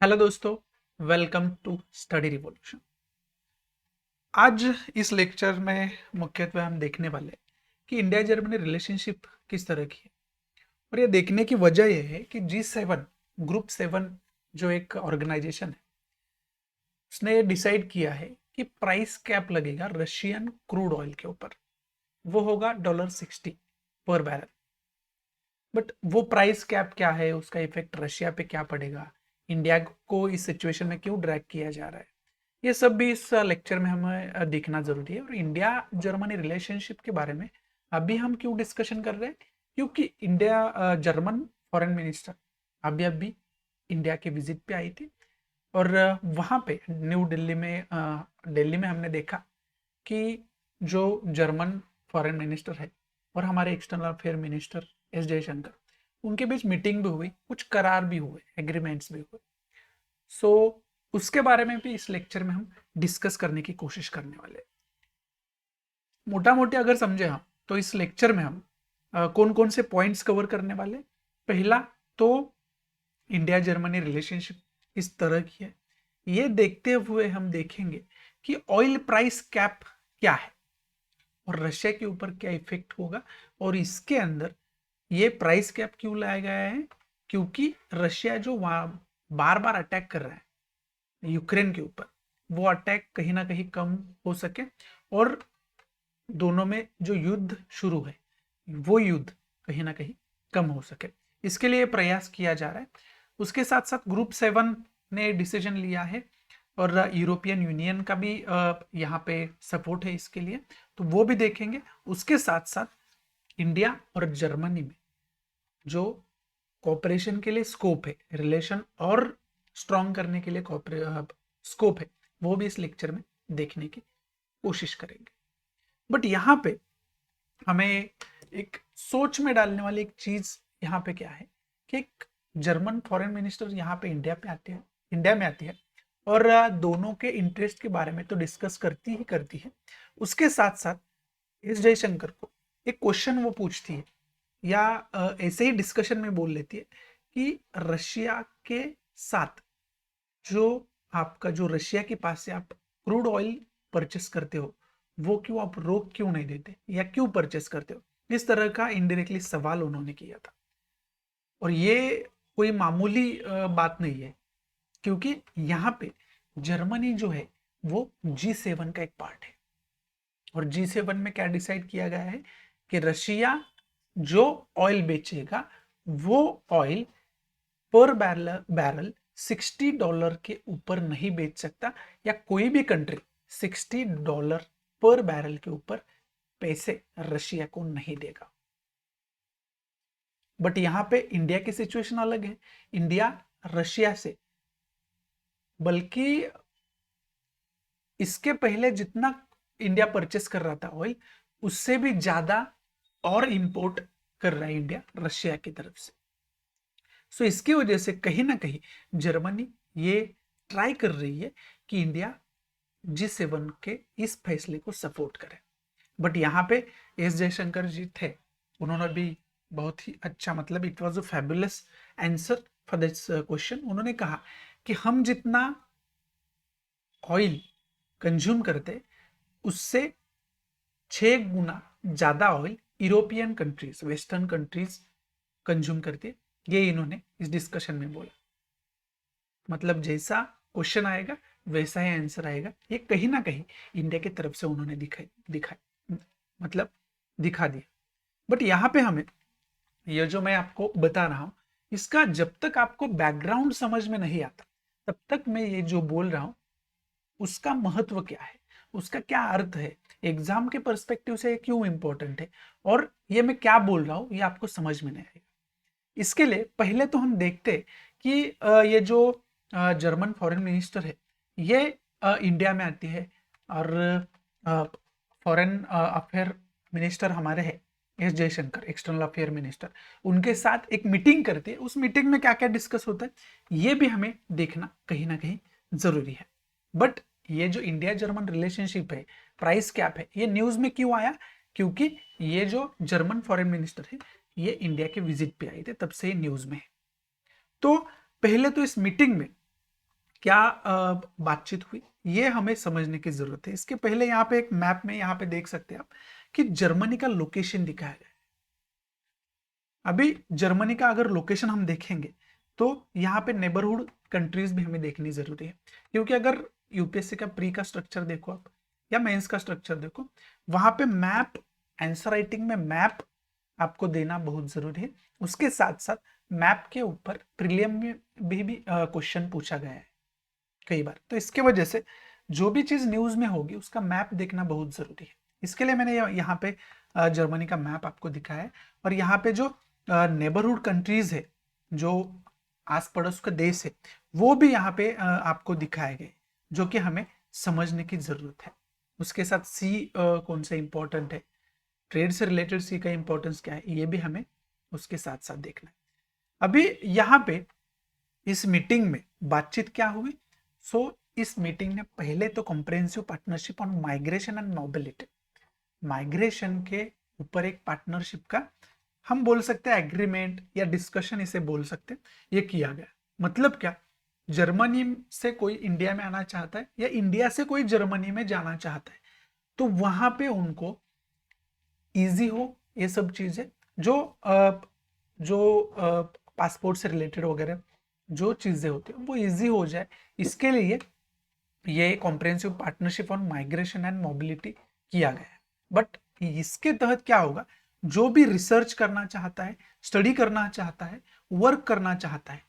Hello दोस्तों, welcome to study revolution. आज इस लेक्चर में मुख्यत्वे हम देखने वाले हैं कि इंडिया जर्मनी रिलेशनशिप किस तरह की है। और ये देखने की वजह यह है कि G7 ग्रुप 7 जो एक ऑर्गेनाइजेशन है, उसने डिसाइड किया है कि प्राइस कैप लगेगा रशियन क्रूड ऑयल के ऊपर। वो होगा $60 पर बैरल। बट वो प्राइस कैप क्या है, उसका इफेक्ट रशिया पे क्या पड़ेगा, इंडिया को इस सिचुएशन में क्यों ड्रैग किया जा रहा है, ये सब भी इस लेक्चर में हमें देखना जरूरी है। और इंडिया जर्मनी रिलेशनशिप के बारे में अभी हम क्यों डिस्कशन कर रहे हैं, क्योंकि इंडिया जर्मन फॉरेन मिनिस्टर अभी इंडिया के विजिट पे आई थी। और वहाँ पे न्यू दिल्ली में हमने देखा कि जो जर्मन फॉरेन मिनिस्टर है और हमारे external affair minister S Jaishankar, उनके बीच मीटिंग भी हुई, कुछ करार भी हुए, एग्रीमेंट्स भी हुए। सो उसके बारे में भी इस लेक्चर में हम डिस्कस करने की कोशिश करने वाले हैं। मोटा मोटी अगर समझे हम, तो इस लेक्चर में हम कौन कौन से पॉइंट्स कवर करने वाले। पहला तो इंडिया जर्मनी रिलेशनशिप किस तरह की है, ये देखते हुए हम देखेंगे कि ऑयल प्राइस कैप क्या है और रशिया के ऊपर क्या इफेक्ट होगा। और इसके अंदर ये प्राइस कैप क्यों लाया गया है, क्योंकि रशिया जो बार बार अटैक कर रहा है यूक्रेन के ऊपर, वो अटैक कहीं ना कहीं कम हो सके और दोनों में जो युद्ध शुरू है वो युद्ध कहीं ना कहीं कम हो सके, इसके लिए प्रयास किया जा रहा है। उसके साथ साथ ग्रुप 7 ने डिसीजन लिया है और यूरोपियन यूनियन का भी यहाँ पे सपोर्ट है इसके लिए, तो वो भी देखेंगे। उसके साथ साथ इंडिया और जर्मनी में जो कोऑपरेशन के लिए स्कोप है, रिलेशन और स्ट्रॉन्ग करने के लिए स्कोप है, वो भी इस लेक्चर में देखने की कोशिश करेंगे। बट यहाँ पे हमें एक सोच में डालने वाली एक चीज यहाँ पे क्या है कि एक जर्मन फॉरेन मिनिस्टर यहाँ पे इंडिया में आती है और दोनों के इंटरेस्ट के बारे में तो डिस्कस करती ही करती है। उसके साथ साथ एस जयशंकर को एक क्वेश्चन वो पूछती है या ऐसे ही डिस्कशन में बोल लेती है कि रशिया के साथ जो आपका जो रशिया के पास से आप क्रूड ऑयल परचेस करते हो, वो क्यों आप रोक क्यों नहीं देते या क्यों परचेस करते हो, इस तरह का इनडायरेक्टली सवाल उन्होंने किया था। और ये कोई मामूली बात नहीं है, क्योंकि यहाँ पे जर्मनी जो है वो G7 का एक पार्ट है। और G7 में क्या डिसाइड किया गया है कि रशिया जो ऑयल बेचेगा वो ऑयल पर बैरल $60 के ऊपर नहीं बेच सकता, या कोई भी कंट्री $60 पर बैरल के ऊपर पैसे रशिया को नहीं देगा। बट यहां पे इंडिया की सिचुएशन अलग है। इंडिया रशिया से, बल्कि इसके पहले जितना इंडिया परचेस कर रहा था ऑयल, उससे भी ज्यादा और इंपोर्ट कर रहा है इंडिया रशिया की तरफ से। सो इसकी वजह से कहीं ना कहीं जर्मनी ये ट्राई कर रही है कि इंडिया G7 के इस फैसले को सपोर्ट करे। बट यहाँ पे एस जयशंकर जी थे, उन्होंने भी बहुत ही अच्छा, मतलब it was a fabulous answer for this question. उन्होंने कहा कि हम जितना ऑयल कंज्यूम करते उससे 6 गुना ज्यादा oil European countries, western countries consume करती है। ये इन्होंने इस डिस्कशन में बोला। मतलब जैसा क्वेश्चन आएगा वैसा ही आंसर आएगा, ये कहीं ना कहीं इंडिया की तरफ से उन्होंने दिखाई मतलब दिखा दिया। बट यहाँ पे हमें ये जो मैं आपको बता रहा हूँ, इसका जब तक आपको बैकग्राउंड समझ में नहीं आता, तब तक मैं ये जो बोल रहा हूँ उसका महत्व क्या है, उसका क्या अर्थ है, एग्जाम के पर्सपेक्टिव से ये क्यों इंपॉर्टेंट है, और ये मैं क्या बोल रहा हूँ ये आपको समझ में नहीं आएगा। इसके लिए पहले तो हम देखते कि ये जो जर्मन फॉरेन मिनिस्टर है, ये इंडिया में आती है और फॉरेन अफेयर मिनिस्टर हमारे हैं S Jaishankar, external affair minister, उनके साथ एक मीटिंग करती है। उस मीटिंग में क्या क्या डिस्कस होता है ये भी हमें देखना कहीं ना कहीं जरूरी है। बट ये जो इंडिया जर्मन रिलेशनशिप है, प्राइस कैप है, ये न्यूज में क्यों आया, क्योंकि ये जो जर्मन फॉरेन मिनिस्टर है ये इंडिया के विजिट पे आए थे, तब से न्यूज में है। तो पहले तो इस मीटिंग में क्या बातचीत हुई, ये हमें समझने की जरूरत है। इसके पहले यहाँ पे एक मैप में यहाँ पे देख सकते हैं आप कि जर्मनी का लोकेशन दिखाया गया है। अभी जर्मनी का अगर लोकेशन हम देखेंगे तो यहाँ पे नेबरहुड कंट्रीज भी हमें देखनी जरूरी है, क्योंकि अगर यूपीएससी का प्री का स्ट्रक्चर देखो आप या मेंस का स्ट्रक्चर देखो, वहां पे मैप, आंसर राइटिंग में मैप आपको देना बहुत जरूरी है। उसके साथ साथ मैप के ऊपर प्रीलियम में भी क्वेश्चन पूछा गया है कई बार, तो इसके वजह से जो भी चीज न्यूज में होगी उसका मैप देखना बहुत जरूरी है। इसके लिए मैंने यहाँ पे जर्मनी का मैप आपको दिखाया है, और यहाँ पे जो नेबरहुड कंट्रीज है, जो आस पड़ोस का देश है, वो भी यहाँ पे आपको दिखाए गए, जो कि हमें समझने की जरूरत है। उसके साथ सी कौन सा इंपॉर्टेंट है, ट्रेड से रिलेटेड सी का इंपॉर्टेंस क्या है, ये भी हमें उसके साथ साथ देखना है। अभी यहाँ पे इस मीटिंग में बातचीत क्या हुई? इस मीटिंग ने पहले तो comprehensive partnership on migration and mobility, migration के ऊपर एक पार्टनरशिप का हम बोल सकते हैं एग्रीमेंट या डिस्कशन इसे बोल सकते हैं, ये किया गया। मतलब क्या, जर्मनी से कोई इंडिया में आना चाहता है या इंडिया से कोई जर्मनी में जाना चाहता है, तो वहां पे उनको इजी हो ये सब चीजें, जो पासपोर्ट से रिलेटेड वगैरह जो चीजें होती है वो इजी हो जाए, इसके लिए ये comprehensive partnership on migration and mobility किया गया है। बट इसके तहत क्या होगा, जो भी रिसर्च करना चाहता है, स्टडी करना चाहता है, वर्क करना चाहता है,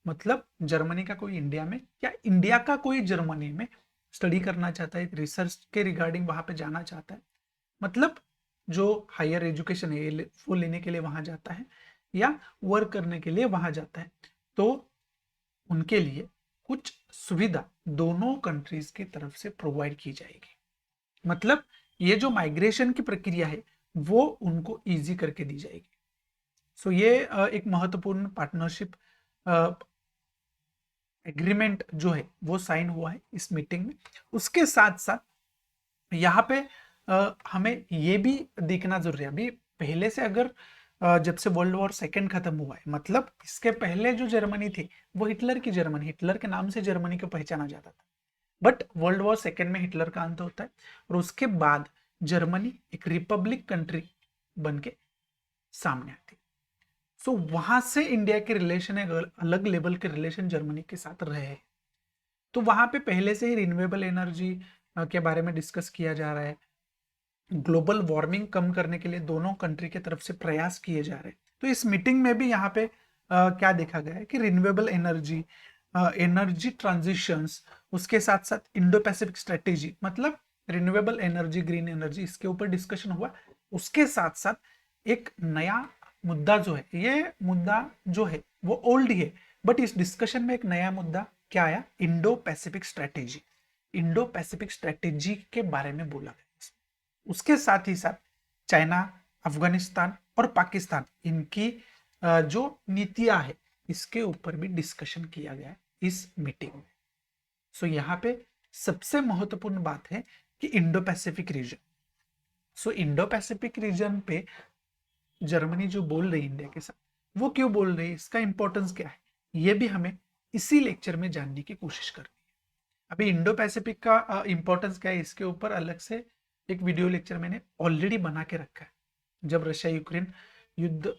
मतलब जर्मनी का कोई इंडिया में या इंडिया का कोई जर्मनी में स्टडी करना चाहता है, रिसर्च के रिगार्डिंग वहां पे जाना चाहता है, मतलब जो हायर एजुकेशन है वो लेने के लिए वहां जाता है या वर्क करने के लिए वहां जाता है, तो उनके लिए कुछ सुविधा दोनों कंट्रीज की तरफ से प्रोवाइड की जाएगी। मतलब ये जो माइग्रेशन की प्रक्रिया है वो उनको इजी करके दी जाएगी। ये एक महत्वपूर्ण पार्टनरशिप एग्रीमेंट जो है वो साइन हुआ है इस मीटिंग में। उसके साथ साथ यहाँ पे हमें ये भी देखना जरूरी है, अभी पहले से अगर जब से वर्ल्ड वॉर सेकेंड खत्म हुआ है, मतलब इसके पहले जो जर्मनी थी वो हिटलर की जर्मनी, हिटलर के नाम से जर्मनी को पहचाना जाता था। बट वर्ल्ड वॉर सेकेंड में हिटलर का अंत होता है और उसके बाद जर्मनी एक रिपब्लिक कंट्री बन के सामने आती है। वहां से इंडिया के रिलेशन, एक अलग लेवल के रिलेशन जर्मनी के साथ रहे हैं। तो वहां पे पहले से ही रिन्यूएबल एनर्जी के बारे में डिस्कस किया जा रहा है, ग्लोबल वार्मिंग कम करने के लिए दोनों कंट्री की तरफ से प्रयास किए जा रहे हैं। तो इस मीटिंग में भी यहाँ पे क्या देखा गया है कि रिन्यूएबल एनर्जी, एनर्जी ट्रांजिशंस, उसके साथ साथ इंडो पैसिफिक स्ट्रेटेजी, मतलब रिन्यूएबल एनर्जी, ग्रीन एनर्जी, इसके ऊपर डिस्कशन हुआ। उसके साथ साथ एक नया मुद्दा जो है, ये मुद्दा जो है वो ओल्ड है, बट इस डिस्कशन में एक नया मुद्दा क्या आया, Indo Pacific strategy, Indo Pacific strategy के बारे में बोला गया। उसके साथ ही साथ चाइना, अफगानिस्तान और पाकिस्तान, इनकी जो नीतियां है इसके ऊपर भी डिस्कशन किया गया है इस मीटिंग में। यहाँ पे सबसे महत्वपूर्ण बात है कि Indo Pacific region. Indo Pacific region पे जर्मनी जो बोल रही है इंडिया के साथ, वो क्यों बोल रही है, इसका इंपॉर्टेंस क्या है, ये भी हमें इसी लेक्चर में जानने की कोशिश करनी है। अभी इंडो पैसिफिक का इंपॉर्टेंस क्या है, इसके ऊपर अलग से एक वीडियो लेक्चर मैंने ऑलरेडी बना के रखा है। जब रशिया यूक्रेन युद्ध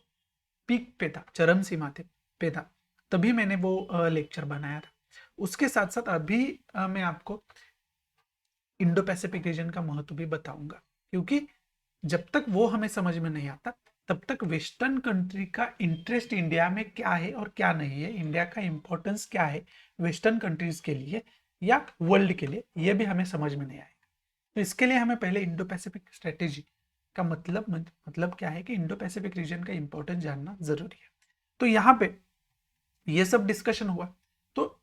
पीक पे था, चरम सीमा पे था, तभी मैंने वो लेक्चर बनाया था। उसके साथ साथ अभी मैं आपको इंडो पैसिफिक रीजन का महत्व भी बताऊंगा, क्योंकि जब तक वो हमें समझ में नहीं आता तब तक वेस्टर्न कंट्री का इंटरेस्ट इंडिया में क्या है और क्या नहीं है, इंडिया का इंपॉर्टेंस क्या है वेस्टर्न कंट्रीज के लिए या वर्ल्ड के लिए, ये भी हमें समझ में नहीं आएगा। तो इसके लिए हमें पहले इंडो पैसिफिक स्ट्रेटेजी का मतलब क्या है कि इंडो पैसिफिक रीजन का इंपॉर्टेंस जानना जरूरी है। तो यहाँ पे ये सब डिस्कशन हुआ, तो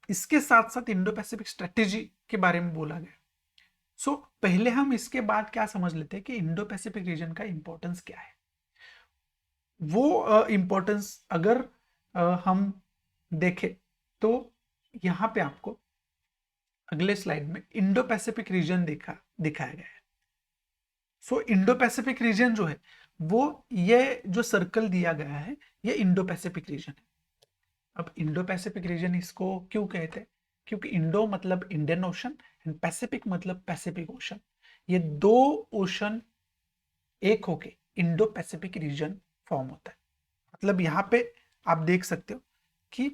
इसके साथ साथ इंडो पैसिफिक स्ट्रेटेजी के बारे में बोला गया। पहले हम इसके बाद क्या समझ लेते हैं कि इंडो पैसिफिक रीजन का इंपॉर्टेंस क्या है। वो इंपॉर्टेंस अगर हम देखें तो यहाँ पे आपको अगले स्लाइड में इंडो पैसिफिक रीजन दिखाया गया है। इंडो पैसिफिक रीजन जो है वो, ये जो सर्कल दिया गया है ये इंडो पैसिफिक रीजन है। अब इंडो पैसिफिक रीजन इसको क्यों कहते हैं? क्योंकि इंडो मतलब इंडियन ओशन एंड पैसिफिक मतलब पैसिफिक ओशन, ये दो ओशन एक होके इंडो पैसिफिक रीजन फॉर्म होता है। मतलब यहाँ पे आप देख सकते हो कि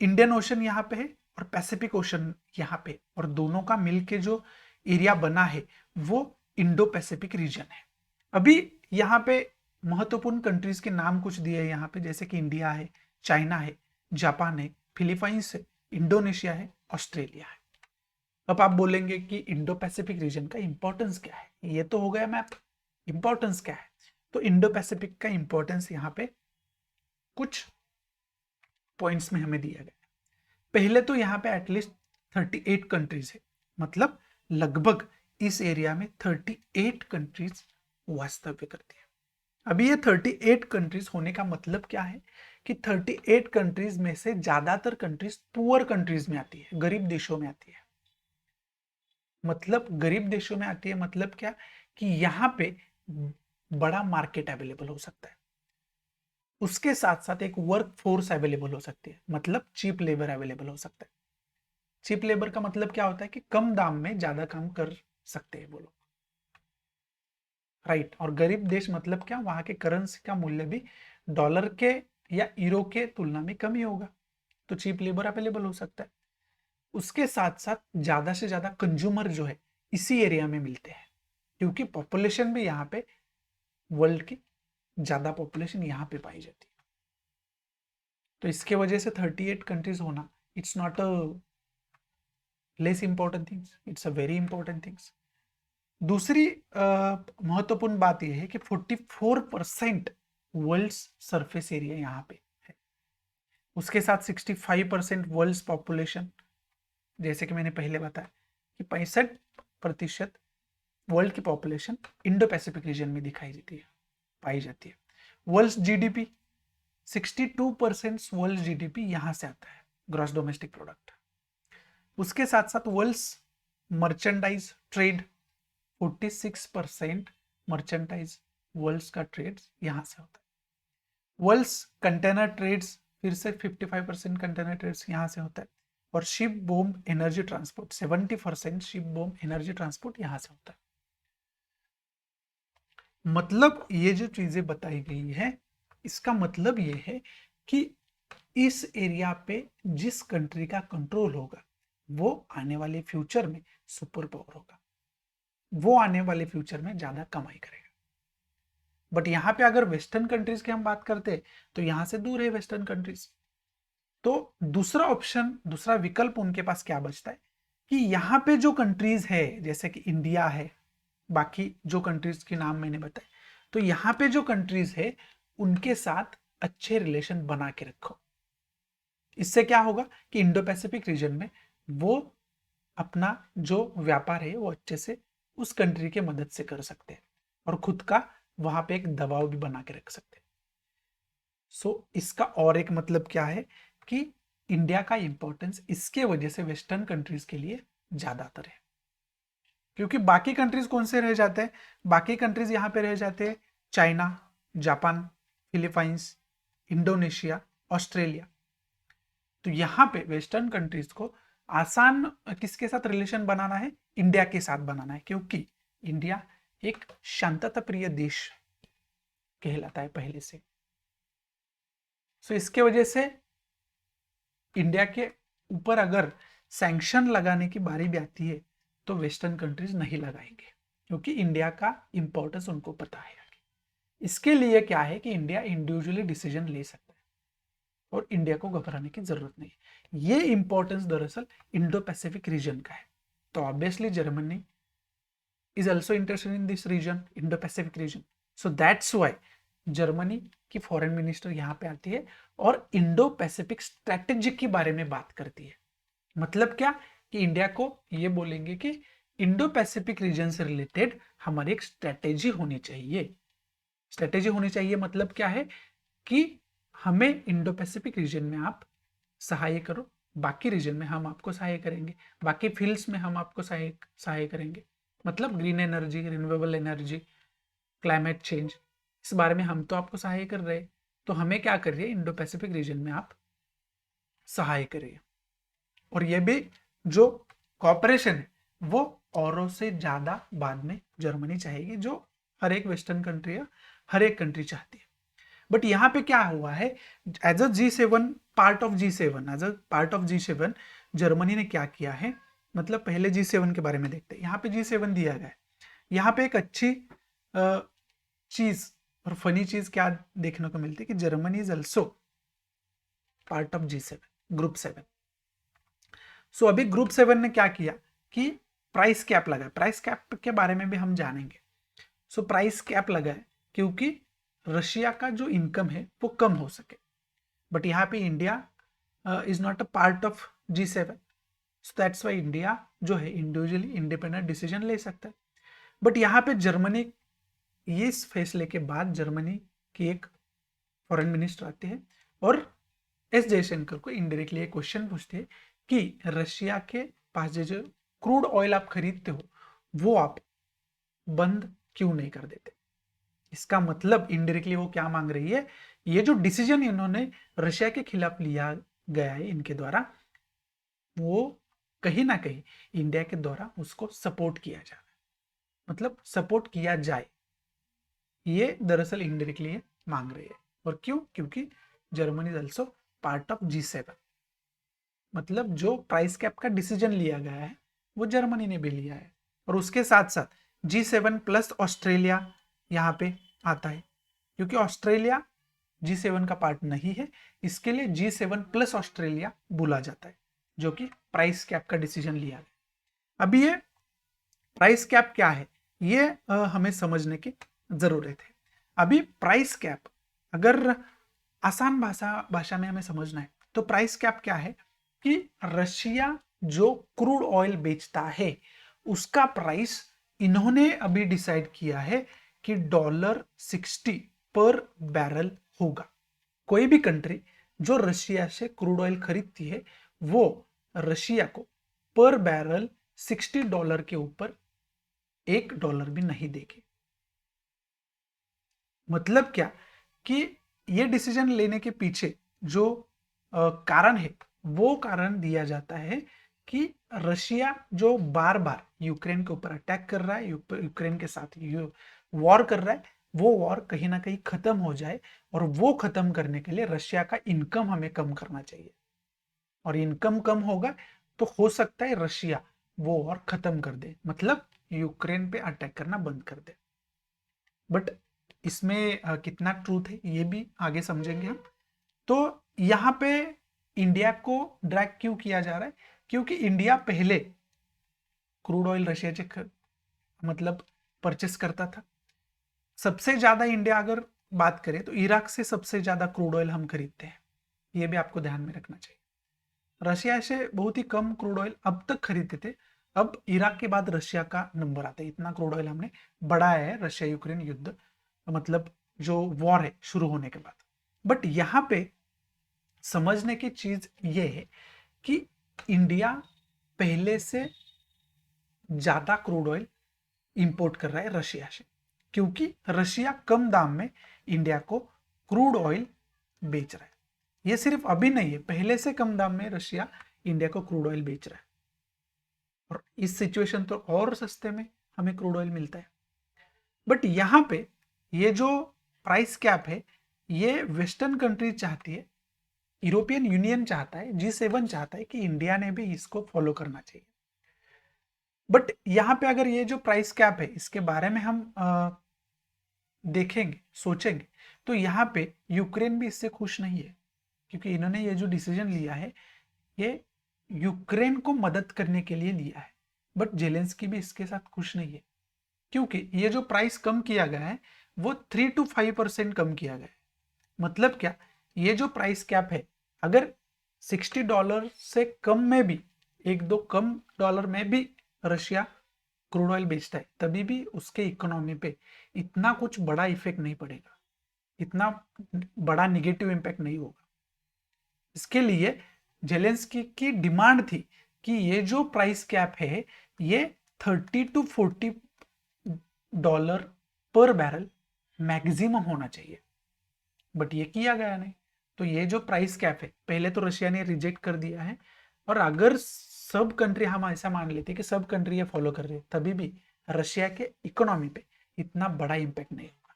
इंडियन ओशन यहाँ पे है और पैसिफिक ओशन यहाँ पे, और दोनों का मिलके जो एरिया बना है वो इंडो पैसिफिक रीजन है। अभी यहाँ पे महत्वपूर्ण कंट्रीज के नाम कुछ दिए हैं यहाँ पे, जैसे कि इंडिया है, चाइना है, जापान है, फिलीपाइंस है, इंडोनेशिया है, ऑस्ट्रेलिया है। अब आप बोलेंगे कि इंडो पैसिफिक रीजन का इंपॉर्टेंस क्या है? ये तो हो गया मैप, इंपॉर्टेंस क्या है? तो इंडो पैसिफिक का इंपॉर्टेंस यहाँ पे कुछ पॉइंट्स में हमें दिया गया। पहले तो यहाँ पे एटलीस्ट 38 कंट्रीज है, मतलब लगभग इस एरिया में 38 कंट्रीज वास्तव्य करती है। अभी ये 38 कंट्रीज होने का मतलब क्या है कि 38 कंट्रीज में से ज्यादातर कंट्रीज पुअर कंट्रीज में आती है, गरीब देशों में आती है। मतलब गरीब देशों में आती है मतलब क्या कि यहाँ पे बड़ा मार्केट अवेलेबल हो सकता है, उसके साथ साथ एक वर्क फोर्स अवेलेबल हो सकती है, मतलब चीप लेबर अवेलेबल हो सकता है। चीप लेबर का मतलब क्या होता है कि कम दाम में ज्यादा काम कर सकते हैं वो लोग, राइट। और गरीब देश मतलब क्या, वहां के करेंसी का मूल्य भी डॉलर के या यूरो के तुलना में कम ही होगा, तो चीप लेबर अवेलेबल हो सकता है। उसके साथ साथ ज्यादा से ज्यादा कंज्यूमर जो है इसी एरिया में मिलते हैं, क्योंकि पॉपुलेशन भी यहाँ पे वर्ल्ड की ज्यादा पॉपुलेशन यहाँ पे पाई जाती है। तो इसके वजह से 38 कंट्रीज होना, it's not a less important things, it's a very important things. दूसरी महत्वपूर्ण बात यह है कि 44% वर्ल्ड सरफेस एरिया यहाँ पे है। उसके साथ 65% वर्ल्ड पॉपुलेशन, जैसे कि मैंने पहले बताया कि 65% वर्ल्ड की पॉपुलेशन इंडो पैसिफिक रीजन में दिखाई देती है, पाई जाती है। वर्ल्ड जीडीपी 62% वर्ल्ड जीडीपी यहां से आता है, ग्रॉस डोमेस्टिक प्रोडक्ट। उसके साथ साथ world merchandise trade 46% merchandise world का ट्रेड यहां से होता है। वर्ल्ड कंटेनर ट्रेड्स फिर से 55% कंटेनर ट्रेड्स यहां से होता है। और शिप बोम एनर्जी ट्रांसपोर्ट 70% शिप बोम एनर्जी ट्रांसपोर्ट यहां से होता है। मतलब ये जो चीजें बताई गई है, इसका मतलब ये है कि इस एरिया पे जिस कंट्री का कंट्रोल होगा वो आने वाले फ्यूचर में सुपर पावर होगा, वो आने वाले फ्यूचर में ज्यादा कमाई करेगा। बट यहाँ पे अगर वेस्टर्न कंट्रीज की हम बात करते हैं तो यहाँ से दूर है वेस्टर्न कंट्रीज। तो दूसरा ऑप्शन, दूसरा विकल्प उनके पास क्या बचता है कि यहाँ पे जो कंट्रीज है, जैसे कि इंडिया है, बाकी जो कंट्रीज के नाम मैंने बताए, तो यहाँ पे जो कंट्रीज है उनके साथ अच्छे रिलेशन बना के रखो। इससे क्या होगा कि इंडो पैसिफिक रीजन में वो अपना जो व्यापार है वो अच्छे से उस कंट्री के मदद से कर सकते हैं और खुद का वहां पे एक दबाव भी बना के रख सकते हैं। इसका और एक मतलब क्या है कि इंडिया का इंपॉर्टेंस इसके वजह से वेस्टर्न कंट्रीज के लिए ज्यादातर है, क्योंकि बाकी कंट्रीज कौन से रह जाते हैं? बाकी कंट्रीज यहाँ पे रह जाते हैं China, Japan, Philippines, Indonesia, Australia. तो यहाँ पे वेस्टर्न कंट्रीज को आसान किसके साथ रिलेशन बनाना है? इंडिया के साथ बनाना है, क्योंकि इंडिया एक शांतता प्रिय देश कहलाता है पहले से। इसके वजह से इंडिया के ऊपर अगर सैंक्शन लगाने की बारी भी आती है तो वेस्टर्न कंट्रीज नहीं लगाएंगे, क्योंकि इंडिया का इंपॉर्टेंस उनको पता है। इसके लिए क्या है कि इंडिया इंडिविजुअली डिसीजन ले सकता है और इंडिया को घबराने की जरूरत नहीं। ये इंपॉर्टेंस दरअसल इंडो पैसिफिक रीजन का है। तो obviously Germany is also interested in this region, Indo-Pacific region. So that's why Germany की फॉरेन मिनिस्टर यहाँ पे आती है और इंडो पैसिफिक स्ट्रेटेजी के बारे में बात करती है। मतलब क्या कि इंडिया को ये बोलेंगे कि इंडो पैसिफिक रीजन से रिलेटेड हमारी एक स्ट्रेटेजी होनी चाहिए। स्ट्रेटेजी होनी चाहिए मतलब क्या है कि हमें इंडो पैसिफिक रीजन में आप सहाय करो, बाकी रीजन में हम आपको सहाय करेंगे, बाकी फील्ड्स में हम आपको सहाय करेंगे। मतलब green energy, renewable energy, climate change, इस बारे में हम तो आपको सहाय कर रहे हैं, तो हमें क्या कर रही है इंडो पैसिफिक रीजन में आप सहाय करेगा। और ये भी जो कॉपरेशन है वो औरों से ज्यादा बाद में जर्मनी चाहेगी, जो हर एक वेस्टर्न कंट्री या हर एक कंट्री चाहती है। बट यहाँ पे क्या हुआ है, as a G7 part of G7, as a part of G7 Germany ने क्या किया है, मतलब पहले G7 के बारे में देखते हैं। यहाँ पे G7 दिया गया है। यहाँ पे एक अच्छी चीज और फनी चीज क्या देखने को मिलती है कि Germany is also part of G7, group 7। सो अभी ग्रुप 7 ने क्या किया कि प्राइस कैप लगाया। प्राइस कैप के बारे में भी हम जानेंगे। सो प्राइस कैप लगाए क्योंकि रशिया का जो इनकम है वो कम हो सके। बट यहाँ पे India is not a part of G7, so that's why India जो है इंडिविजुअली इंडिपेंडेंट डिसीजन ले सकता है। बट यहाँ पे जर्मनी, ये इस फैसले के बाद जर्मनी की एक फॉरेन मिनिस्टर आते हैं और एस जयशंकर को इनडायरेक्टली एक क्वेश्चन पूछते हैं कि रशिया के पास जो क्रूड ऑयल आप खरीदते हो वो आप बंद क्यों नहीं कर देते। इसका मतलब इनडायरेक्टली वो क्या मांग रही है, ये जो डिसीजन इन्होंने रशिया के खिलाफ लिया गया है इनके द्वारा, वो कहीं ना कहीं इंडिया के द्वारा उसको सपोर्ट किया जा रहा है, मतलब सपोर्ट किया जाए, ये दरअसल इनडायरेक्टली मांग रही है। और क्यों, क्योंकि Germany is also part of G7, मतलब जो प्राइस कैप का डिसीजन लिया गया है वो जर्मनी ने भी लिया है। और उसके साथ साथ G7 प्लस ऑस्ट्रेलिया यहाँ पे आता है, क्योंकि ऑस्ट्रेलिया G7 का पार्ट नहीं है, इसके लिए G7 प्लस ऑस्ट्रेलिया बोला जाता है, जो कि प्राइस कैप का डिसीजन लिया गया। अभी ये प्राइस कैप क्या है ये हमें समझने की जरूरत है। अभी प्राइस कैप अगर आसान भाषा में हमें समझना है तो प्राइस कैप क्या है कि रशिया जो क्रूड ऑयल बेचता है उसका प्राइस इन्होंने अभी डिसाइड किया है कि $60 पर बैरल होगा। कोई भी कंट्री जो रशिया से क्रूड ऑयल खरीदती है वो रशिया को पर बैरल $60 के ऊपर $1 भी नहीं देगी। मतलब क्या कि ये डिसीजन लेने के पीछे जो कारण है वो कारण दिया जाता है कि रशिया जो बार बार यूक्रेन के ऊपर अटैक कर रहा है, यूक्रेन के साथ वॉर कर रहा है, वो वॉर कहीं ना कहीं खत्म हो जाए। और वो खत्म करने के लिए रशिया का इनकम हमें कम करना चाहिए। और इनकम कम होगा तो हो सकता है रशिया वो वॉर खत्म कर दे, मतलब यूक्रेन पे अटैक करना बंद कर दे। बट इसमें कितना ट्रूथ है ये भी आगे समझेंगे हम। तो यहाँ पे इंडिया को ड्रैग क्यों किया जा रहा है, क्योंकि इंडिया पहले क्रूड ऑयल रशिया से मतलब परचेस करता था। सबसे ज्यादा इंडिया अगर बात करें तो इराक से सबसे ज्यादा क्रूड ऑयल हम खरीदते हैं, ये भी आपको ध्यान में रखना चाहिए। रशिया से बहुत ही कम क्रूड ऑयल अब तक खरीदते थे, अब इराक के बाद रशिया का नंबर आता है। इतना क्रूड ऑयल हमने बढ़ाया है रशिया यूक्रेन युद्ध, मतलब जो वॉर है शुरू होने के बाद। बट यहाँ पे समझने की चीज ये है कि इंडिया पहले से ज्यादा क्रूड ऑयल इंपोर्ट कर रहा है रशिया से, क्योंकि रशिया कम दाम में इंडिया को क्रूड ऑयल बेच रहा है। ये सिर्फ अभी नहीं है, पहले से कम दाम में रशिया इंडिया को क्रूड ऑयल बेच रहा है। और इस सिचुएशन तो और सस्ते में हमें क्रूड ऑयल मिलता है। बट यहाँ पे ये जो प्राइस कैप है ये वेस्टर्न कंट्री चाहती है, यूरोपियन यूनियन चाहता है, G7 चाहता है कि इंडिया ने भी इसको फॉलो करना चाहिए। बट यहाँ पे अगर ये जो प्राइस कैप है इसके बारे में हम देखेंगे, सोचेंगे, तो यहाँ पे यूक्रेन भी इससे खुश नहीं है, क्योंकि इन्होंने ये जो डिसीजन लिया है ये यूक्रेन को मदद करने के लिए लिया है। बट जेलेंस्की भी इसके साथ खुश नहीं है, क्योंकि ये जो प्राइस कम किया गया है वो 3 to 5% कम किया गया है। मतलब क्या, ये जो प्राइस कैप है अगर $60 से कम में भी, एक दो कम डॉलर में भी रशिया क्रूड ऑयल बेचता है, तभी भी उसके इकोनॉमी पे इतना कुछ बड़ा इफेक्ट नहीं पड़ेगा, इतना बड़ा निगेटिव इम्पैक्ट नहीं होगा। इसके लिए जेलेंस्की की डिमांड थी कि ये जो प्राइस कैप है ये $30 to 40 पर बैरल मैक्सिमम होना चाहिए। बट ये किया गया नहीं, तो ये जो प्राइस कैप है पहले तो रशिया ने रिजेक्ट कर दिया है, और अगर सब कंट्री, हम ऐसा मान लेते हैं कि सब कंट्री ये फॉलो कर रही है, तभी भी रशिया के इकोनॉमी पे इतना बड़ा इम्पैक्ट नहीं होगा।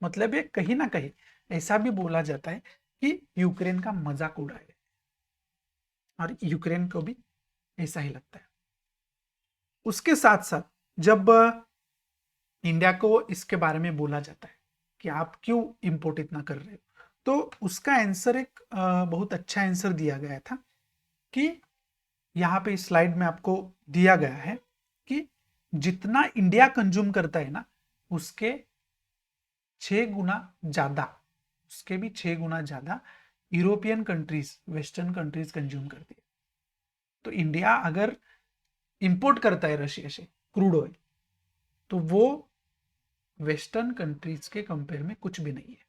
मतलब ये कहीं ना कहीं ऐसा भी बोला जाता है कि यूक्रेन का मजाक उड़ाया, और यूक्रेन को भी ऐसा ही लगता है। उसके साथ साथ जब इंडिया को इसके बारे में बोला जाता है कि आप क्यों इंपोर्ट इतना कर रहे हो, तो उसका आंसर एक बहुत अच्छा आंसर दिया गया था कि यहाँ पे इस स्लाइड में आपको दिया गया है कि जितना इंडिया कंज्यूम करता है ना, उसके 6 गुना ज्यादा, उसके भी 6 गुना ज्यादा European countries, western countries consume करती है। तो इंडिया अगर इंपोर्ट करता है रशिया से क्रूड ऑयल, तो वो वेस्टर्न कंट्रीज के कंपेयर में कुछ भी नहीं है।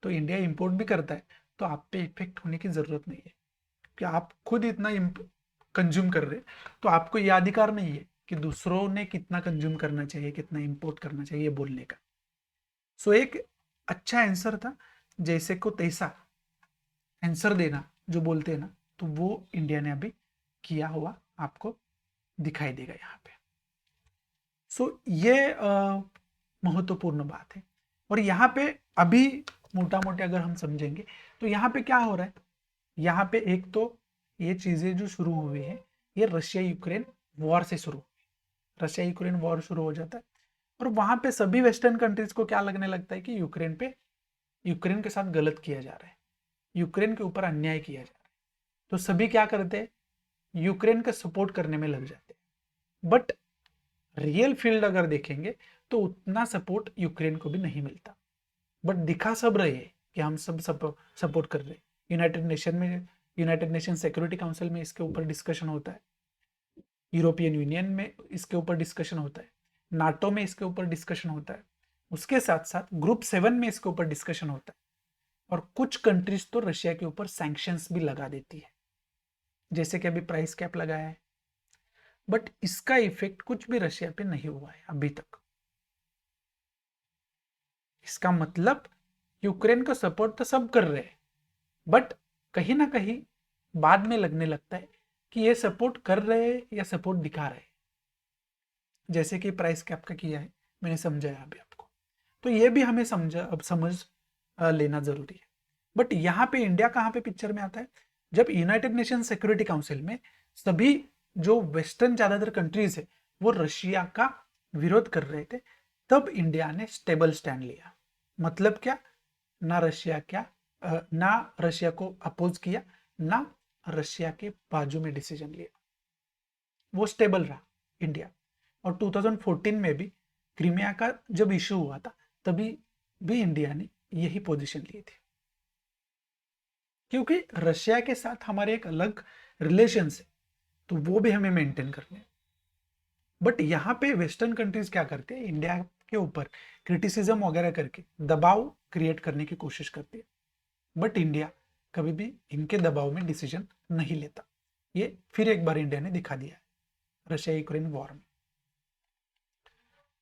तो इंडिया इंपोर्ट भी करता है, तो आप पे इफेक्ट होने की जरूरत नहीं है कि आप खुद इतना कंज्यूम कर रहे, तो आपको यह अधिकार नहीं है कि दूसरों ने कितना कंज्यूम करना चाहिए, कितना इंपोर्ट करना चाहिए बोलने का। सो एक अच्छा आंसर था, जैसे को तैसा आंसर देना जो बोलते हैं ना, तो वो इंडिया ने अभी किया हुआ आपको दिखाई देगा यहाँ पे। सो ये महत्वपूर्ण बात है। और यहाँ पे अभी मोटा मोटे अगर हम समझेंगे तो यहाँ पे क्या हो रहा है, यहाँ पे एक तो ये चीजें जो शुरू हुई है, ये रशिया यूक्रेन वॉर से शुरू हुई। रशिया यूक्रेन वॉर शुरू हो जाता है, और वहां पे सभी वेस्टर्न कंट्रीज को क्या लगने लगता है कि यूक्रेन के साथ गलत किया जा रहा है, यूक्रेन के ऊपर अन्याय किया जा रहा है। तो सभी क्या करते हैं, यूक्रेन का सपोर्ट करने में लग जाते हैं। बट रियल फील्ड अगर देखेंगे तो उतना सपोर्ट यूक्रेन को भी नहीं मिलता। बट दिखा सब रहे हैं कि हम सब सपोर्ट कर रहे हैं। यूनाइटेड नेशन सिक्योरिटी काउंसिल में इसके ऊपर डिस्कशन होता है, यूरोपियन यूनियन में इसके ऊपर डिस्कशन होता है, नाटो में इसके ऊपर डिस्कशन होता है, उसके साथ साथ ग्रुप 7 में इसके ऊपर डिस्कशन होता है। और कुछ कंट्रीज तो रशिया के ऊपर सैंक्शंस भी लगा देती है, जैसे कि अभी प्राइस कैप लगाया है। बट इसका इफेक्ट कुछ भी रशिया पे नहीं हुआ है अभी तक। इसका मतलब यूक्रेन को सपोर्ट तो सब कर रहे हैं, बट कहीं ना कहीं बाद में लगने लगता है कि ये सपोर्ट कर रहे हैं या सपोर्ट दिखा रहे हैं, जैसे कि प्राइस कैप का किया है, मैंने समझाया अभी आपको। तो ये भी हमें समझ लेना जरूरी है। बट यहाँ पे इंडिया कहाँ पे पिक्चर में आता है, जब यूनाइटेड नेशन सिक्योरिटी काउंसिल में सभी जो वेस्टर्न ज्यादातर कंट्रीज है वो रशिया का विरोध कर रहे थे, तब इंडिया ने स्टेबल स्टैंड लिया। मतलब क्या, ना रशिया को अपोज किया, ना रशिया के बाजू में डिसीजन लिया, वो स्टेबल रहा इंडिया। और 2014 में भी क्रीमिया का जब इशू हुआ था, तभी भी इंडिया ने यही पोजीशन ली थी, क्योंकि रशिया के साथ हमारे एक अलग रिलेशन है, तो वो भी हमें मेंटेन करने। बट यहाँ पे वेस्टर्न कंट्रीज क्या करते हैं, इंडिया के ऊपर क्रिटिसिज्म वगैरह करके दबाव क्रिएट करने की कोशिश करती है। बट इंडिया कभी भी इनके दबाव में डिसीजन नहीं लेता। ये फिर एक बार इंडिया ने दिखा दिया है रशिया यूक्रेन वॉर में।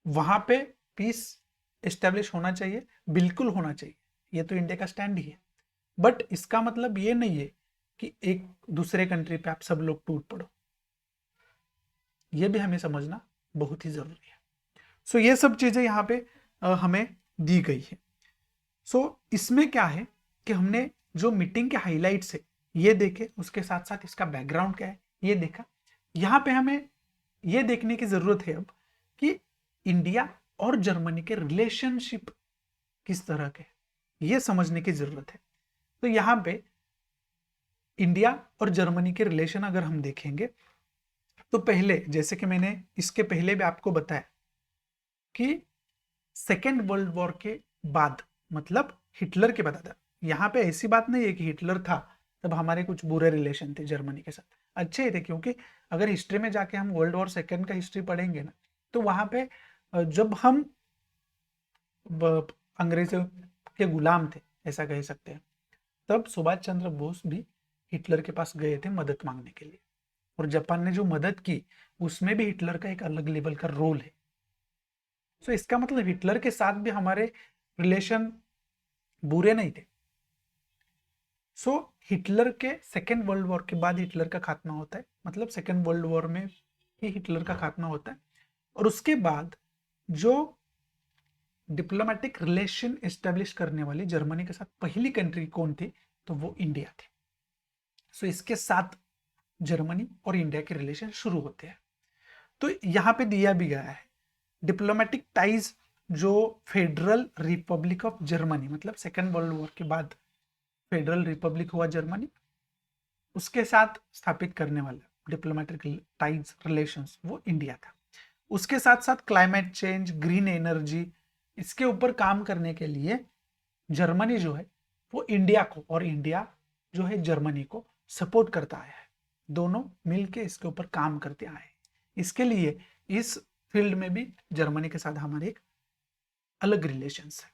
वहां पे पीस एस्टेब्लिश होना चाहिए, बिल्कुल होना चाहिए, ये तो इंडिया का स्टैंड ही है। बट इसका मतलब ये नहीं है कि एक दूसरे कंट्री पे आप सब लोग टूट पड़ो, ये भी हमें समझना बहुत ही जरूरी है। सो ये सब चीजें यहाँ पे हमें दी गई है। सो इसमें क्या है कि हमने जो मीटिंग के हाइलाइट्स है ये देखे, उसके साथ साथ इसका बैकग्राउंड क्या है ये देखा। यहाँ पे हमें ये देखने की जरूरत है अब कि इंडिया और जर्मनी के रिलेशनशिप किस तरह के, ये समझने की जरूरत है। तो यहाँ पे इंडिया और जर्मनी के रिलेशन अगर हम देखेंगे तो पहले, जैसे कि मैंने इसके पहले भी आपको बताया कि सेकेंड वर्ल्ड वॉर के बाद, मतलब हिटलर के बाद, यहाँ पे ऐसी बात नहीं है कि हिटलर था तब हमारे कुछ बुरे रिलेशन थे जर्मनी के साथ, अच्छे ही थे। क्योंकि अगर हिस्ट्री में जाके हम वर्ल्ड वॉर सेकेंड का हिस्ट्री पढ़ेंगे ना, तो वहां पे जब हम अंग्रेजों के गुलाम थे ऐसा कह सकते हैं, तब सुभाष चंद्र बोस भी हिटलर के पास गए थे मदद मांगने के लिए। और जापान ने जो मदद की उसमें भी हिटलर का एक अलग लेवल का रोल है। सो इसका मतलब हिटलर के साथ भी हमारे रिलेशन बुरे नहीं थे। सो हिटलर के सेकेंड वर्ल्ड वॉर के बाद हिटलर का खात्मा होता है, मतलब सेकेंड वर्ल्ड वॉर में ही हिटलर का खात्मा होता है। और उसके बाद जो डिप्लोमेटिक रिलेशन एस्टेब्लिश करने वाली जर्मनी के साथ पहली कंट्री कौन थी, तो वो इंडिया थी। सो इसके साथ जर्मनी और इंडिया के रिलेशन शुरू होते हैं। तो यहाँ पे दिया भी गया है डिप्लोमेटिक टाइज जो फेडरल रिपब्लिक ऑफ जर्मनी, मतलब सेकेंड वर्ल्ड वॉर के बाद फेडरल रिपब्लिक हुआ जर्मनी, उसके साथ स्थापित करने वाला डिप्लोमेटिक टाइज रिलेशंस वो इंडिया था। उसके साथ साथ क्लाइमेट चेंज, ग्रीन एनर्जी, इसके ऊपर काम करने के लिए जर्मनी जो है वो इंडिया को, और इंडिया जो है जर्मनी को सपोर्ट करता आया है। दोनों मिलके इसके ऊपर काम करते आए हैं। इसके लिए इस फील्ड में भी जर्मनी के साथ हमारे एक अलग रिलेशंस है।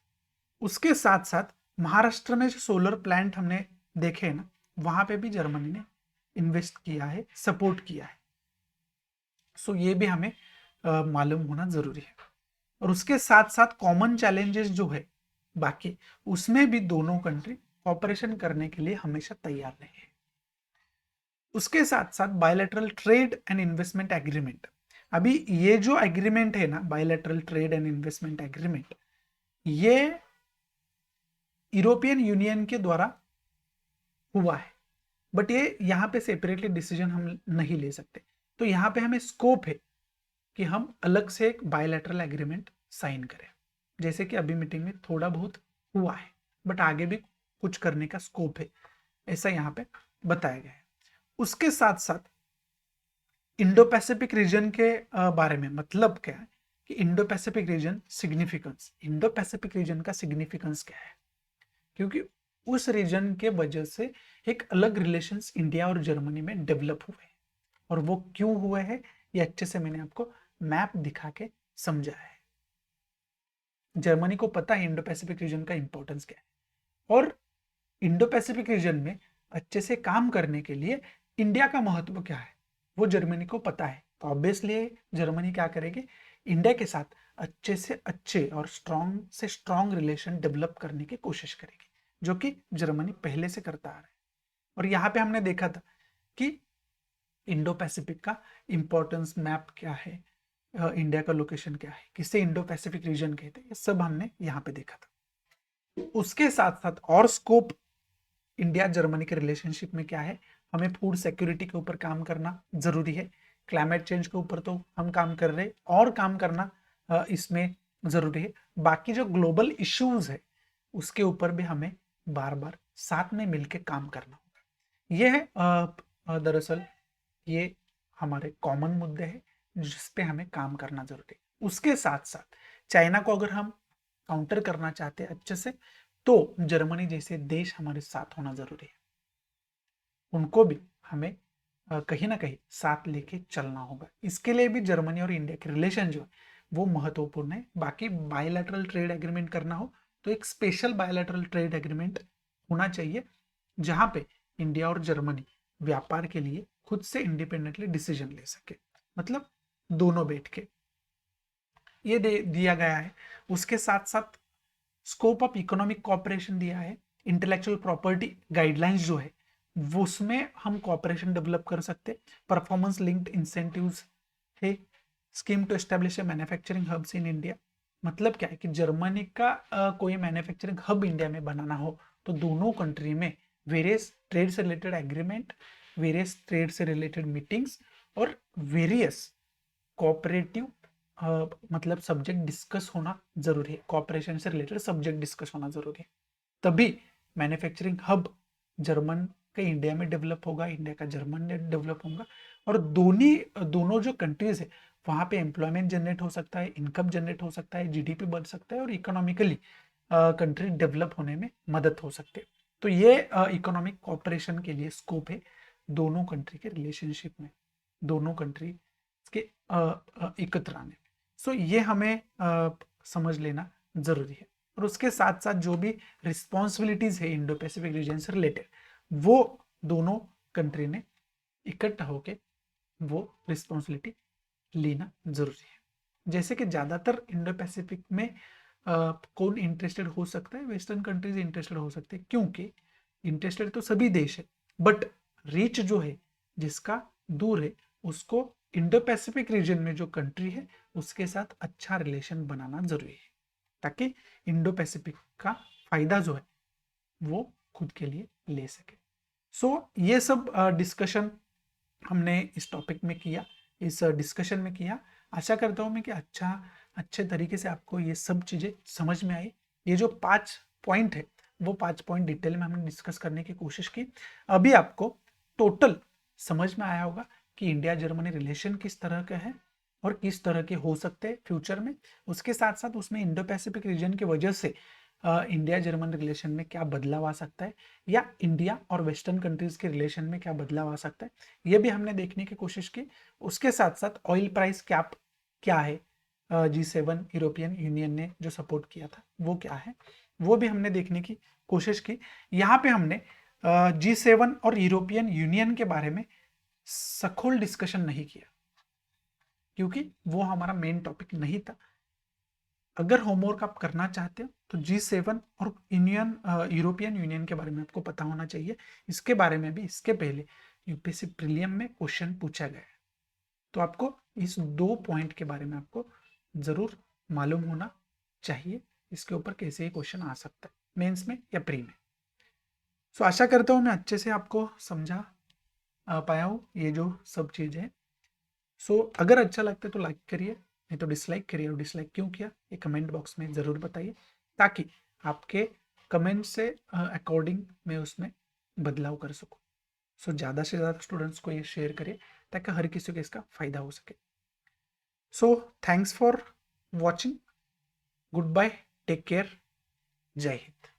उसके साथ साथ महाराष्ट्र में जो सोलर प्लांट हमने देखे हैं ना, वहां पे भी जर्मनी ने इन्वेस्ट किया है, सपोर्ट किया है। सो ये भी हमें मालूम होना जरूरी है। और उसके साथ साथ कॉमन चैलेंजेस जो है बाकी, उसमें भी दोनों कंट्री कॉपरेशन करने के लिए हमेशा तैयार रहे हैं। उसके साथ साथ bilateral trade and investment agreement, अभी ये जो एग्रीमेंट है ना, bilateral trade and investment agreement, ये यूरोपियन यूनियन के द्वारा हुआ है, बट ये यहाँ पे सेपरेटली डिसीजन हम नहीं ले सकते। तो यहाँ पे हमें स्कोप है कि हम अलग से एक बायलैटरल एग्रीमेंट साइन करें, जैसे कि अभी मीटिंग में थोड़ा बहुत हुआ है, बट आगे भी कुछ करने का स्कोप है, ऐसा यहाँ पे बताया गया है। उसके साथ साथ इंडो पैसिफिक रीजन के बारे में मतलब क्या है कि Indo Pacific region significance, Indo Pacific region का सिग्निफिकेंस क्या है, क्योंकि उस रीजन के वजह से एक अलग रिलेशंस इंडिया और जर्मनी में डेवलप हुए हैं। और वो क्यों हुए हैं ये अच्छे से मैंने आपको मैप दिखा के समझाया है। जर्मनी को पता है इंडो पैसिफिक रीजन का इंपॉर्टेंस क्या है, और इंडो पैसिफिक रीजन में अच्छे से काम करने के लिए इंडिया का महत्व क्या है वो जर्मनी को पता है। तो ऑब्वियसली जर्मनी क्या करेगी, इंडिया के साथ अच्छे से अच्छे और स्ट्रॉन्ग से स्ट्रॉन्ग रिलेशन डेवलप करने की कोशिश करेगी, जो कि जर्मनी पहले से करता आ रहा है। और यहाँ पे हमने देखा था कि इंडो पैसिफिक का इंपॉर्टेंस मैप क्या है, इंडिया का लोकेशन क्या है, किसे इंडो पैसिफिक रीजन कहते हैं, ये सब हमने यहाँ पे देखा था। उसके साथ साथ और स्कोप इंडिया जर्मनी के रिलेशनशिप में क्या है, हमें फूड सिक्योरिटी के ऊपर काम करना जरूरी है, क्लाइमेट चेंज के ऊपर तो हम काम कर रहे हैं और काम करना इसमें जरूरी है। बाकी जो ग्लोबल इश्यूज है उसके ऊपर भी हमें बार बार साथ में मिलकर काम करना होगा। ये है दरअसल ये हमारे कॉमन मुद्दे हैं जिस पे हमें काम करना जरूरी है। उसके साथ साथ चाइना को अगर हम काउंटर करना चाहते हैं अच्छे से, तो जर्मनी जैसे देश हमारे साथ होना जरूरी है, उनको भी हमें कहीं ना कहीं साथ लेके चलना होगा। इसके लिए भी जर्मनी और इंडिया के रिलेशन जो है वो महत्वपूर्ण है। बाकी बायलैटरल ट्रेड एग्रीमेंट करना हो तो एक स्पेशल बायलैटरल ट्रेड एग्रीमेंट होना चाहिए, जहां पे इंडिया और जर्मनी व्यापार के लिए खुद से इंडिपेंडेंटली डिसीजन ले सके, मतलब दोनों बैठ के ये दिया गया है। उसके साथ साथ स्कोप ऑफ इकोनॉमिक कॉपरेशन दिया है, इंटेलेक्चुअल प्रॉपर्टी गाइडलाइंस जो है वो उसमें हम कॉपरेशन डेवलप कर सकते हैं। परफॉर्मेंस लिंक्ड इंसेंटिव्स है, scheme to establish a manufacturing hubs in India, मतलब क्या है कि जर्मनी का कोई मैन्युफैक्चरिंग हब इंडिया में बनाना हो तो दोनों कंट्री में वेरियस ट्रेड से रिलेटेड एग्रीमेंट, वेरियस ट्रेड से रिलेटेड मीटिंग्स और वेरियस कोऑपरेटिव मतलब सब्जेक्ट डिस्कस होना जरूरी है, कॉपरेशन से रिलेटेड सब्जेक्ट डिस्कस होना जरूरी है। तभी मैन्युफैक्चरिंग हब जर्मन का इंडिया में डेवलप होगा, इंडिया का जर्मन में डेवलप होगा, और दोनों जो कंट्रीज है वहाँ पे एम्प्लॉयमेंट जनरेट हो सकता है, इनकम जनरेट हो सकता है, जीडीपी बढ़ सकता है और इकोनॉमिकली कंट्री डेवलप होने में मदद हो सकती है। तो ये इकोनॉमिक कॉपरेशन के लिए स्कोप है दोनों कंट्री के रिलेशनशिप में, दोनों कंट्री के एकत्र आने में। सो ये हमें समझ लेना जरूरी है। और उसके साथ साथ जो भी रिस्पॉन्सिबिलिटीज है इंडो पैसिफिक रीजन से रिलेटेड वो दोनों कंट्री ने इकट्ठा होके वो रिस्पॉन्सिबिलिटी लेना जरूरी है। जैसे कि ज्यादातर इंडो पैसिफिक में कौन इंटरेस्टेड हो सकता है, वेस्टर्न कंट्रीज इंटरेस्टेड हो सकते हैं, क्योंकि इंटरेस्टेड तो सभी देश है, बट रीच जो है जिसका दूर है उसको इंडो पैसिफिक रीजन में जो कंट्री है उसके साथ अच्छा रिलेशन बनाना जरूरी है, ताकि इंडो पैसिफिक का फायदा जो है वो खुद के लिए ले सके। सो ये सब डिस्कशन हमने इस टॉपिक में किया, इस डिस्कशन में किया। आशा करता हूँ मैं कि अच्छे तरीके से आपको ये सब चीज़ें समझ में आई। ये जो 5 पॉइंट है वो 5 पॉइंट डिटेल में हमने डिस्कस करने की कोशिश की। अभी आपको टोटल समझ में आया होगा कि इंडिया जर्मनी रिलेशन किस तरह का है और किस तरह के हो सकते हैं फ्यूचर में। उसके साथ साथ उसमें इंडो पैसिफिक रीजन की वजह से इंडिया जर्मन रिलेशन में क्या बदलाव आ सकता है, या इंडिया और वेस्टर्न कंट्रीज के रिलेशन में क्या बदलाव आ सकता है, ये भी हमने देखने की कोशिश की। उसके साथ साथ ऑयल प्राइस कैप क्या है, G7 यूरोपियन यूनियन ने जो सपोर्ट किया था वो क्या है, वो भी हमने देखने की कोशिश की। यहाँ पे हमने G7 और यूरोपियन यूनियन के बारे में सखोल डिस्कशन नहीं किया, क्योंकि वो हमारा मेन टॉपिक नहीं था। अगर होमवर्क आप करना चाहते हो तो G7 और यूरोपियन यूनियन के बारे में आपको पता होना चाहिए। इसके बारे में भी इसके पहले यूपीएससी प्रीलियम में क्वेश्चन पूछा गया है, तो आपको इस 2 पॉइंट के बारे में आपको जरूर मालूम होना चाहिए, इसके ऊपर कैसे ही क्वेश्चन आ सकता है मेंस में या प्री में। सो आशा करता हूँ मैं अच्छे से आपको समझा पाया हूँ ये जो सब चीज़ है। सो अगर अच्छा लगता है तो लाइक करिए, नहीं तो डिसलाइक करिए, और डिसलाइक क्यों किया ये कमेंट बॉक्स में ज़रूर बताइए, ताकि आपके कमेंट से अकॉर्डिंग मैं उसमें बदलाव कर सकूँ। सो ज़्यादा से ज़्यादा स्टूडेंट्स को ये शेयर करिए ताकि हर किसी को इसका फ़ायदा हो सके। So thanks for watching, goodbye, take care, Jai Hind.